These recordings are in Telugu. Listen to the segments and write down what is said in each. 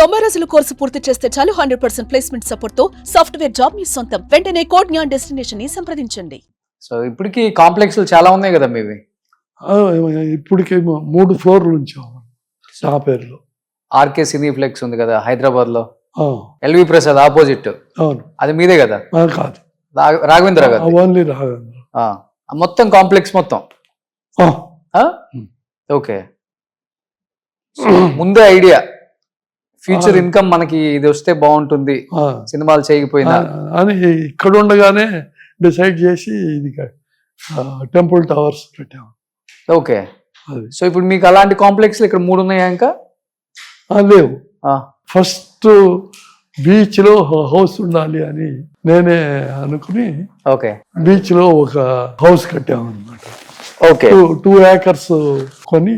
90 రోజుల కోర్సు పూర్తి చేస్తే చాలు 100% ప్లేస్మెంట్ సపోర్ట్ తో సాఫ్ట్వేర్ జాబ్ మీ సొంతం. వెంటనే కోడ్ జ్ఞాన్ డెస్టినేషన్ ని సంప్రదించండి. సో ఇప్పటికి కాంప్లెక్స్లు చాలా ఉన్నాయి కదా మీవి? ఇప్పటికేమో 3 ఫ్లోర్లు ఉంచాము నా పేరులో. ఆర్కే సినీప్లెక్స్ ఉంది కదా హైదరాబాద్ లో, ఆ, ఎల్వి ప్రసాద్ ఆపోజిట్, అవును. అది మీదే కదా? కాదు, రాఘవేంద్ర గారు. ఓన్లీ రాఘవేంద్ర. మొత్తం కాంప్లెక్స్ మొత్తం. ఓకే. ముందే ఐడియా, ఫ్యూచర్ ఇన్కమ్ మనకి ఇది వస్తే బాగుంటుంది సినిమాలు చేయకపోయినా అని ఇక్కడ ఉండగానే డిసైడ్ చేసి ఇది టెంపుల్ టవర్స్ పెట్టాము. ఓకే. సో ఇప్పుడు మీకు అలాంటి కాంప్లెక్స్ ఇక్కడ 3 ఉన్నాయా ఇంకా? లేవు. ఫస్ట్ బీచ్ లో హౌస్ ఉండాలి అని నేనే అనుకుని ఓకే బీచ్ లో ఒక హౌస్ కట్టాము అనమాట. ఓకే. 2 acres కొని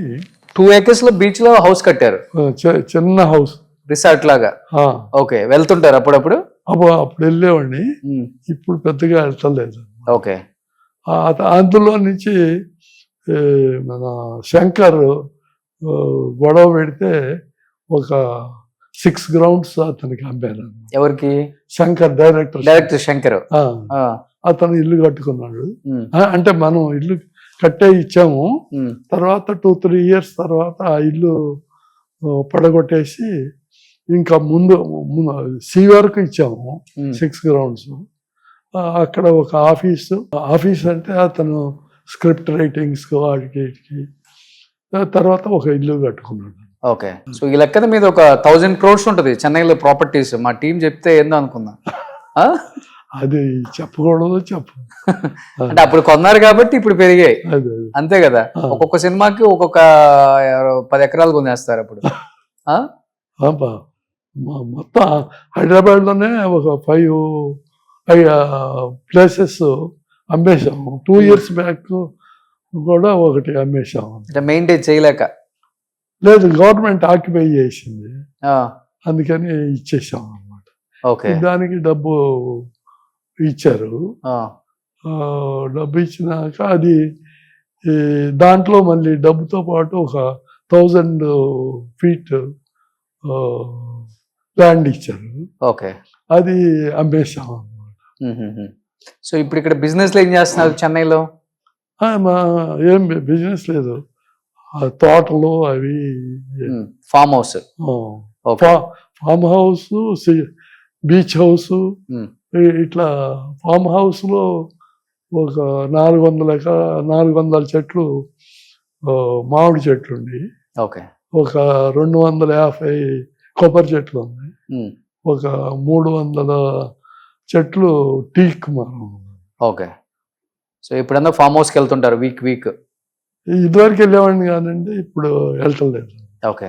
2 acres లో బీచ్ లో హౌస్ కట్టారు, చిన్న హౌస్, రిసార్ట్ లాగా. ఓకే. వెళ్తుంటారు అప్పుడప్పుడు? అప్పుడు వెళ్ళేవాడిని, ఇప్పుడు పెద్దగా వెళ్తలేదు. ఓకే. అందులో నుంచి మన శంకర్ గొడవ పెడితే ఒక 6 grounds అతనికి అమ్మాను. ఎవరికి? శంకర్, డైరెక్టర్ శంకర్. అతను ఇల్లు కట్టుకున్నాడు. అంటే మనం ఇల్లు కట్టే ఇచ్చాము, తర్వాత 2-3 years తర్వాత ఆ ఇల్లు పడగొట్టేసి ఇంకా ముందు సి వరకు ఇచ్చాము 6 grounds. అక్కడ ఒక ఆఫీస్ అంటే అతను స్క్రిప్ట్ రైటింగ్స్ వాటికి తర్వాత ఒక ఇల్లు కట్టుకున్నాడు. ఓకే. సో ఈ లెక్కన మీద ఒక 1000 crores ఉంటుంది చెన్నైలో ప్రాపర్టీస్. మా టీం చెప్తే ఏందో అనుకుందా? అది చెప్పకూడదు, అంటే అప్పుడు కొన్నారు కాబట్టి ఇప్పుడు పెరిగాయి, అంతే కదా? ఒక్కొక్క సినిమాకి ఒక్కొక్క 10 ఎకరాలు కొనేస్తారు అప్పుడు. మొత్తం హైదరాబాద్ లోనే ఒక 5 places అమ్మేశాము. 2 years బ్యాక్ కూడా ఒకటి అమ్మేశాము. మెయింటైన్ చేయలేక? లేదు, గవర్నమెంట్ ఆక్యుపై చేసింది, అందుకని ఇచ్చేసాం అన్నమాట. ఓకే. దానికి డబ్బు ఇచ్చారు. డబ్బు ఇచ్చినాక అది దాంట్లో మళ్ళీ డబ్బుతో పాటు ఒక 1000 feet ల్యాండ్ ఇచ్చారు. ఓకే. అది అమ్మేశాం అన్నమాట. సో ఇప్పుడు ఇక్కడ బిజినెస్ లో ఏం చేస్తున్నారు చెన్నైలో? ఏం బిజినెస్ లేదు, తోటలు అవి. ఫామ్ హౌస్, బీచ్ హౌస్, ఇట్లా ఫామ్ హౌస్ లో ఒక 400 చెట్లు మామిడి చెట్లు ఉండి, ఓకే, ఒక 250 కొబ్బరి చెట్లు ఉన్నాయి, ఒక 300 చెట్లు టీక్ మరం. ఓకే. సో ఇప్పుడన్నా ఫామ్ హౌస్కి వెళ్తుంటారు వీక్? ఇదివరకు వెళ్ళేవాడిని కాదండి, ఇప్పుడు వెళ్తలేదు. ఓకే.